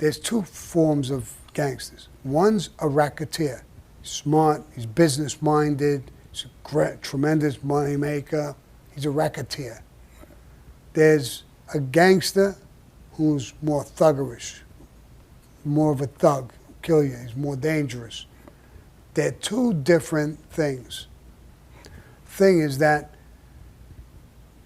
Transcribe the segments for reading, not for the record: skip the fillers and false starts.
there's two forms of gangsters. One's a racketeer. Smart, he's business-minded, he's a tremendous money maker. He's a racketeer. There's a gangster who's more thuggerish, more of a thug, kill you, he's more dangerous. They're two different things. Thing is that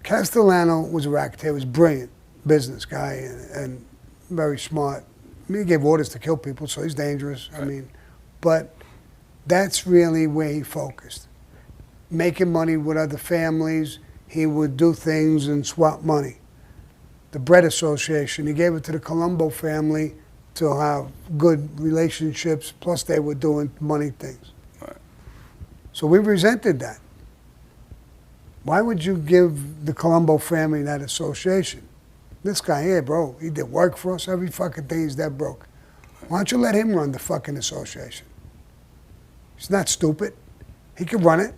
Castellano was a racketeer, was a brilliant business guy and very smart. I mean, he gave orders to kill people, so he's dangerous. Right. I mean, but that's really where he focused. Making money with other families, he would do things and swap money. The Bread Association, he gave it to the Colombo family to have good relationships, plus they were doing money things. Right. So we resented that. Why would you give the Colombo family that association? This guy here, bro, he did work for us, every fucking thing, he's that broke. Why don't you let him run the fucking association? He's not stupid. He could run it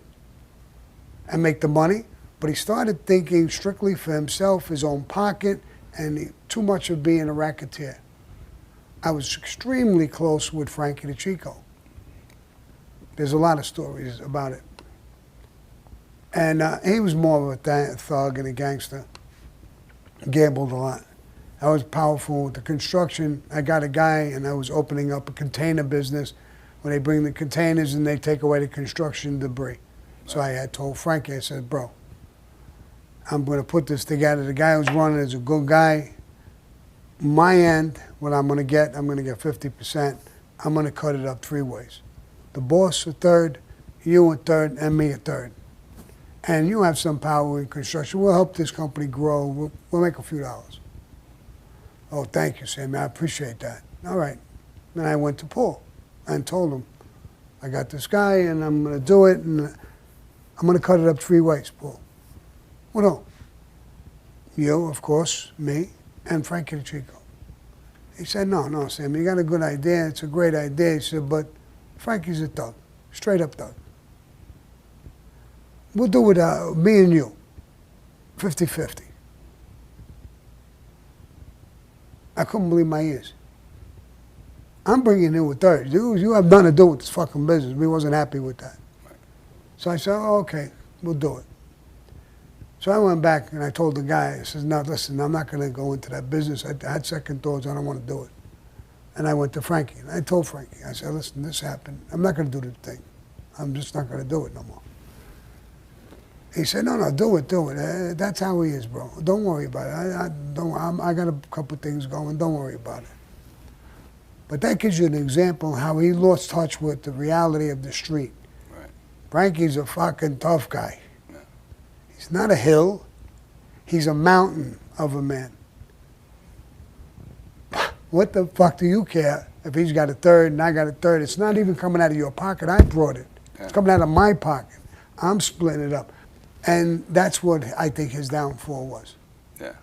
and make the money, but he started thinking strictly for himself, his own pocket, and too much of being a racketeer. I was extremely close with Frankie the Chico. There's a lot of stories about it. And he was more of a thug and a gangster. Gambled a lot. I was powerful with the construction. I got a guy and I was opening up a container business where they bring the containers and they take away the construction debris. So I had told Frankie, I said, bro, I'm going to put this together. The guy who's running is a good guy. My end, what I'm going to get 50%. I'm going to cut it up 3 ways. The boss a third, you a third, and me a third. And you have some power in construction. We'll help this company grow. We'll make a few dollars. Oh, thank you, Sammy. I appreciate that. All right. Then I went to Paul and told him, I got this guy and I'm going to do it and I'm going to cut it up 3 ways, Paul. Well, no. You, of course, me, and Frankie the Chico. He said, no, Sammy, you got a good idea. It's a great idea. He said, but Frankie's a thug, straight up thug. We'll do it, me and you, 50-50. I couldn't believe my ears. I'm bringing in a third. You have nothing to do with this fucking business. We wasn't happy with that. So I said, oh, okay, we'll do it. So I went back and I told the guy, I said, no, listen, I'm not going to go into that business. I had second thoughts. I don't want to do it. And I went to Frankie. And I told Frankie, I said, listen, this happened. I'm not going to do the thing. I'm just not going to do it no more. He said, no, do it. That's how he is, bro. Don't worry about it. I got a couple of things going. Don't worry about it. But that gives you an example of how he lost touch with the reality of the street. Right. Frankie's a fucking tough guy. Yeah. He's not a hill. He's a mountain of a man. What the fuck do you care if he's got a third and I got a third? It's not even coming out of your pocket. I brought it. Yeah. It's coming out of my pocket. I'm splitting it up. And that's what I think his downfall was. Yeah.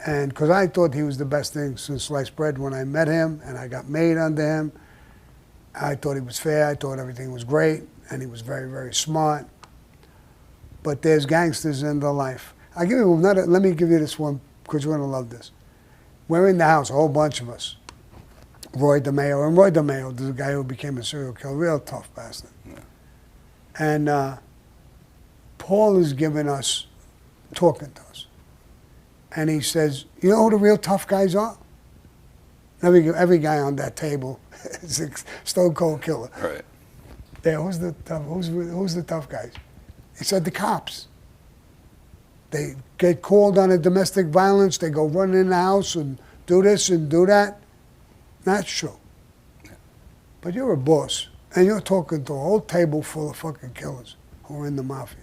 And because I thought he was the best thing since sliced bread when I met him and I got made under him. I thought he was fair. I thought everything was great. And he was very, very smart. But there's gangsters in the life. I'll give you another, let me give you this one because you're going to love this. We're in the house, a whole bunch of us. Roy DeMeo. And Roy DeMeo, the guy who became a serial killer, real tough bastard. Yeah. And Paul is talking to us. And he says, you know who the real tough guys are? Every guy on that table is a stone cold killer. Right. Yeah, who's the tough guys? He said the cops. They get called on a domestic violence, they go running in the house and do this and do that. That's true. But you're a boss, and you're talking to a whole table full of fucking killers who are in the mafia.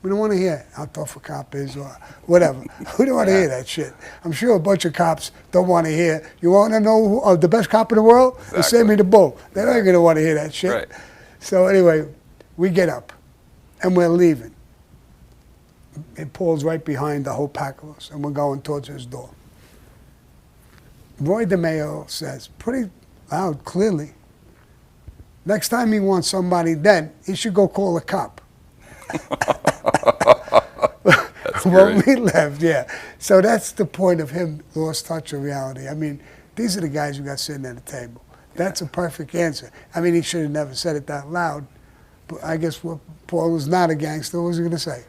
We don't want to hear how tough a cop is or whatever. We don't want to hear that shit. I'm sure a bunch of cops don't want to hear. You want to know who, the best cop in the world? Exactly. It's Sammy the Bull. They're not going to want to hear that shit. Right. So anyway, we get up, and we're leaving. And Paul's right behind the whole pack of us, and we're going towards his door. Roy DeMeo says, pretty loud, clearly, next time he wants somebody dead, he should go call a cop. When we left, yeah. So that's the point of him lost touch of reality. I mean, These are the guys you got sitting at the table. That's a perfect answer. I mean, he should have never said it that loud, but I guess what Paul was not a gangster. What was he going to say?